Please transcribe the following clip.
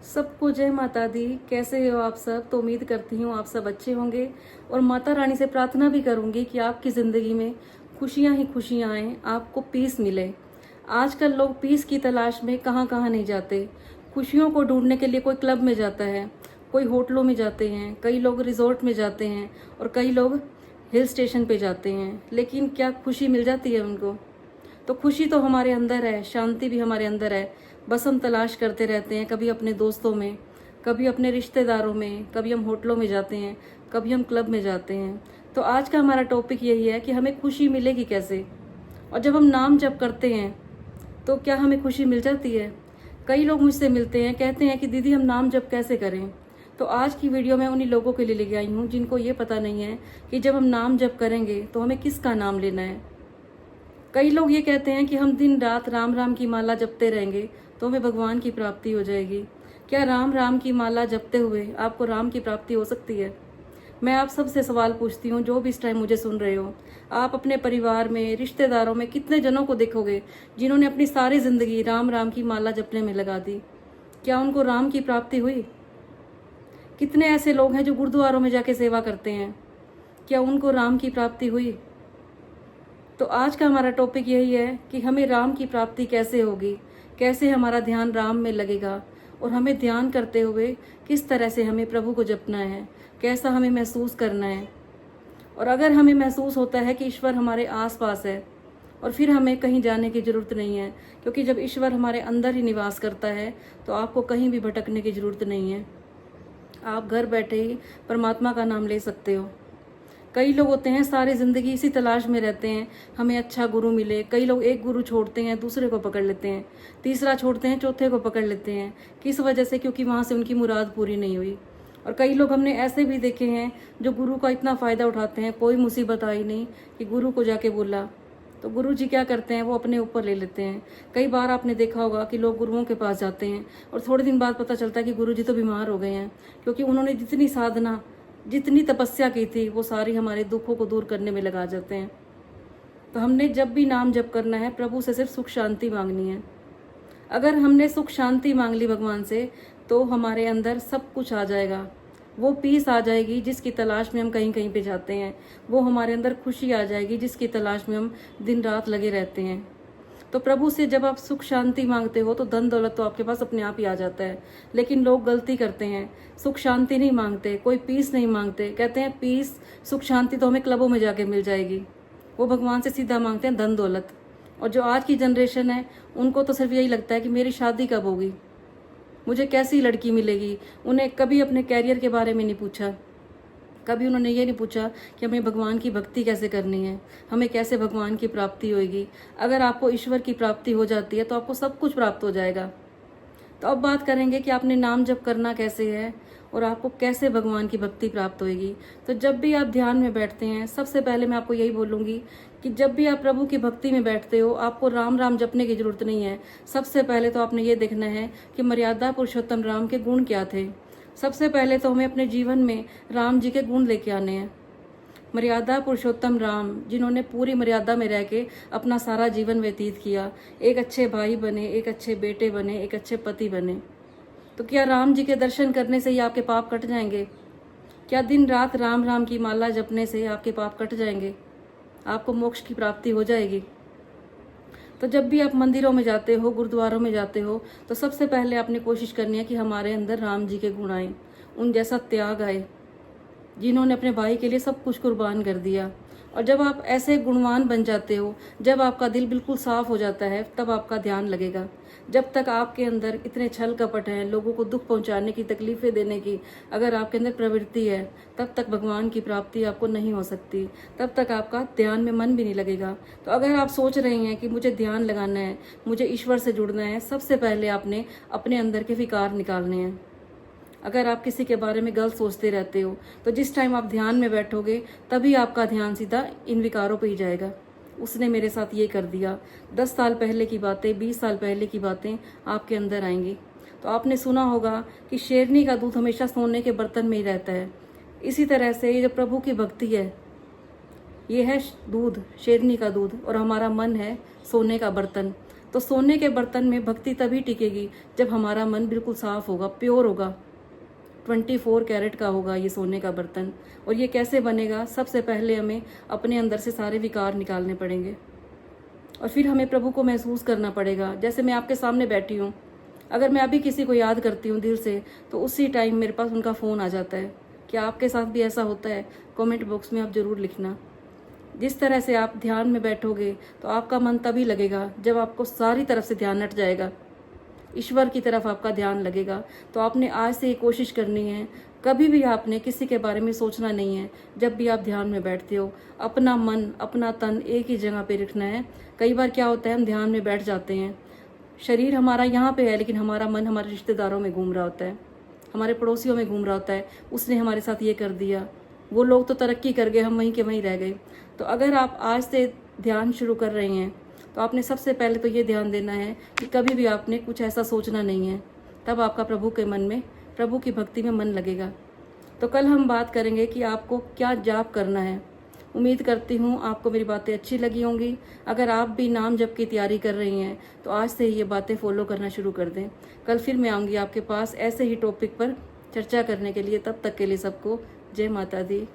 सबको जय माता दी। कैसे हो आप सब? तो उम्मीद करती हूँ आप सब अच्छे होंगे और माता रानी से प्रार्थना भी करूंगी कि आपकी ज़िंदगी में खुशियाँ ही खुशियाँ आएँ, आपको पीस मिले। आजकल लोग पीस की तलाश में कहाँ कहाँ नहीं जाते। खुशियों को ढूंढने के लिए कोई क्लब में जाता है, कोई होटलों में जाते हैं, कई लोग रिजॉर्ट में जाते हैं और कई लोग हिल स्टेशन पे जाते हैं। लेकिन क्या खुशी मिल जाती है उनको? तो खुशी तो हमारे अंदर है, शांति भी हमारे अंदर है। बस हम तलाश करते रहते हैं, कभी अपने दोस्तों में, कभी अपने रिश्तेदारों में, कभी हम होटलों में जाते हैं, कभी हम क्लब में जाते हैं। तो आज का हमारा टॉपिक यही है कि हमें खुशी मिलेगी कैसे, और जब हम नाम जप करते हैं तो क्या हमें खुशी मिल जाती है? कई लोग मुझसे मिलते हैं, कहते हैं कि दीदी हम नाम जप कैसे करें। तो आज की वीडियो मैं उन्हीं लोगों के लिए लेके आई हूँ जिनको ये पता नहीं है कि जब हम नाम जप करेंगे तो हमें किसका नाम लेना है। कई लोग ये कहते हैं कि हम दिन रात राम राम की माला जपते रहेंगे तो हमें भगवान की प्राप्ति हो जाएगी। क्या राम राम की माला जपते हुए आपको राम की प्राप्ति हो सकती है? मैं आप सबसे सवाल पूछती हूँ, जो भी इस टाइम मुझे सुन रहे हो, आप अपने परिवार में, रिश्तेदारों में कितने जनों को देखोगे जिन्होंने अपनी सारी जिंदगी राम राम की माला जपने में लगा दी? क्या उनको राम की प्राप्ति हुई? कितने ऐसे लोग हैं जो गुरुद्वारों में जाके सेवा करते हैं, क्या उनको राम की प्राप्ति हुई? तो आज का हमारा टॉपिक यही है कि हमें राम की प्राप्ति कैसे होगी, कैसे हमारा ध्यान राम में लगेगा, और हमें ध्यान करते हुए किस तरह से हमें प्रभु को जपना है, कैसा हमें महसूस करना है। और अगर हमें महसूस होता है कि ईश्वर हमारे आसपास है और फिर हमें कहीं जाने की ज़रूरत नहीं है, क्योंकि जब ईश्वर हमारे अंदर ही निवास करता है तो आपको कहीं भी भटकने की ज़रूरत नहीं है। आप घर बैठे ही परमात्मा का नाम ले सकते हो। कई लोग होते हैं सारी ज़िंदगी इसी तलाश में रहते हैं, हमें अच्छा गुरु मिले। कई लोग एक गुरु छोड़ते हैं, दूसरे को पकड़ लेते हैं, तीसरा छोड़ते हैं, चौथे को पकड़ लेते हैं। किस वजह से? क्योंकि वहाँ से उनकी मुराद पूरी नहीं हुई। और कई लोग हमने ऐसे भी देखे हैं जो गुरु का इतना फ़ायदा उठाते हैं, कोई मुसीबत आई नहीं कि गुरु को जाके बोला, तो गुरु जी क्या करते हैं, वो अपने ऊपर ले लेते हैं। कई बार आपने देखा होगा कि लोग गुरुओं के पास जाते हैं और थोड़े दिन बाद पता चलता है कि गुरु जी तो बीमार हो गए हैं, क्योंकि उन्होंने जितनी साधना, जितनी तपस्या की थी वो सारी हमारे दुखों को दूर करने में लगा जाते हैं। तो हमने जब भी नाम जप करना है, प्रभु से सिर्फ सुख शांति मांगनी है। अगर हमने सुख शांति मांग ली भगवान से तो हमारे अंदर सब कुछ आ जाएगा। वो पीस आ जाएगी जिसकी तलाश में हम कहीं कहीं पे जाते हैं। वो हमारे अंदर खुशी आ जाएगी जिसकी तलाश में हम दिन रात लगे रहते हैं। तो प्रभु से जब आप सुख शांति मांगते हो तो धन दौलत तो आपके पास अपने आप ही आ जाता है। लेकिन लोग गलती करते हैं, सुख शांति नहीं मांगते, कोई पीस नहीं मांगते। कहते हैं पीस, सुख शांति तो हमें क्लबों में जाके मिल जाएगी। वो भगवान से सीधा मांगते हैं धन दौलत। और जो आज की जनरेशन है उनको तो सिर्फ यही लगता है कि मेरी शादी कब होगी, मुझे कैसी लड़की मिलेगी। उन्हें कभी अपने कैरियर के बारे में नहीं पूछा, कभी उन्होंने ये नहीं पूछा कि हमें भगवान की भक्ति कैसे करनी है, हमें कैसे भगवान की प्राप्ति होगी। अगर आपको ईश्वर की प्राप्ति हो जाती है तो आपको सब कुछ प्राप्त हो जाएगा। तो अब बात करेंगे कि आपने नाम जप करना कैसे है और आपको कैसे भगवान की भक्ति प्राप्त होगी। तो जब भी आप ध्यान में बैठते हैं, सबसे पहले मैं आपको यही बोलूँगी कि जब भी आप प्रभु की भक्ति में बैठते हो, आपको राम राम जपने की जरूरत नहीं है। सबसे पहले तो आपने ये देखना है कि मर्यादा पुरुषोत्तम राम के गुण क्या थे। सबसे पहले तो हमें अपने जीवन में राम जी के गुण लेके आने हैं। मर्यादा पुरुषोत्तम राम, जिन्होंने पूरी मर्यादा में रह के अपना सारा जीवन व्यतीत किया, एक अच्छे भाई बने, एक अच्छे बेटे बने, एक अच्छे पति बने। तो क्या राम जी के दर्शन करने से ही आपके पाप कट जाएंगे? क्या दिन रात राम राम की माला जपने से आपके पाप कट जाएंगे? आपको मोक्ष की प्राप्ति हो जाएगी? तो जब भी आप मंदिरों में जाते हो, गुरुद्वारों में जाते हो, तो सबसे पहले आपने कोशिश करनी है कि हमारे अंदर राम जी के गुण आए, उन जैसा त्याग आए, जिन्होंने अपने भाई के लिए सब कुछ कुर्बान कर दिया। और जब आप ऐसे गुणवान बन जाते हो, जब आपका दिल बिल्कुल साफ हो जाता है, तब आपका ध्यान लगेगा। जब तक आपके अंदर इतने छल कपट हैं, लोगों को दुख पहुंचाने की, तकलीफें देने की अगर आपके अंदर प्रवृत्ति है, तब तक भगवान की प्राप्ति आपको नहीं हो सकती। तब तक आपका ध्यान में मन भी नहीं लगेगा। तो अगर आप सोच रहे हैं कि मुझे ध्यान लगाना है, मुझे ईश्वर से जुड़ना है, सबसे पहले आपने अपने अंदर के विकार निकालने हैं। अगर आप किसी के बारे में गलत सोचते रहते हो तो जिस टाइम आप ध्यान में बैठोगे तभी आपका ध्यान सीधा इन विकारों पे ही जाएगा। उसने मेरे साथ ये कर दिया, 10 साल पहले की बातें, 20 साल पहले की बातें आपके अंदर आएंगी। तो आपने सुना होगा कि शेरनी का दूध हमेशा सोने के बर्तन में ही रहता है। इसी तरह से ये जो प्रभु की भक्ति है, ये है दूध, शेरनी का दूध, और हमारा मन है सोने का बर्तन। तो सोने के बर्तन में भक्ति तभी टिकेगी जब हमारा मन बिल्कुल साफ होगा, प्योर होगा, 24 कैरेट का होगा ये सोने का बर्तन। और ये कैसे बनेगा? सबसे पहले हमें अपने अंदर से सारे विकार निकालने पड़ेंगे और फिर हमें प्रभु को महसूस करना पड़ेगा। जैसे मैं आपके सामने बैठी हूँ, अगर मैं अभी किसी को याद करती हूँ दिल से, तो उसी टाइम मेरे पास उनका फ़ोन आ जाता है। क्या आपके साथ भी ऐसा होता है? कमेंट बॉक्स में आप ज़रूर लिखना। जिस तरह से आप ध्यान में बैठोगे तो आपका मन तभी लगेगा जब आपको सारी तरफ से ध्यान हट जाएगा, ईश्वर की तरफ आपका ध्यान लगेगा। तो आपने आज से ये कोशिश करनी है, कभी भी आपने किसी के बारे में सोचना नहीं है। जब भी आप ध्यान में बैठते हो, अपना मन अपना तन एक ही जगह पे रखना है। कई बार क्या होता है, हम ध्यान में बैठ जाते हैं, शरीर हमारा यहाँ पे है, लेकिन हमारा मन हमारे रिश्तेदारों में घूम रहा होता है, हमारे पड़ोसियों में घूम रहा होता है। उसने हमारे साथ ये कर दिया, वो लोग तो तरक्की कर गए, हम वहीं के वहीं रह गए। तो अगर आप आज से ध्यान शुरू कर रहे हैं तो आपने सबसे पहले तो ये ध्यान देना है कि कभी भी आपने कुछ ऐसा सोचना नहीं है। तब आपका प्रभु के मन में, प्रभु की भक्ति में मन लगेगा। तो कल हम बात करेंगे कि आपको क्या जाप करना है। उम्मीद करती हूँ आपको मेरी बातें अच्छी लगी होंगी। अगर आप भी नाम जप की तैयारी कर रही हैं तो आज से ही ये बातें फॉलो करना शुरू कर दें। कल फिर मैं आऊँगी आपके पास ऐसे ही टॉपिक पर चर्चा करने के लिए। तब तक के लिए सबको जय माता दी।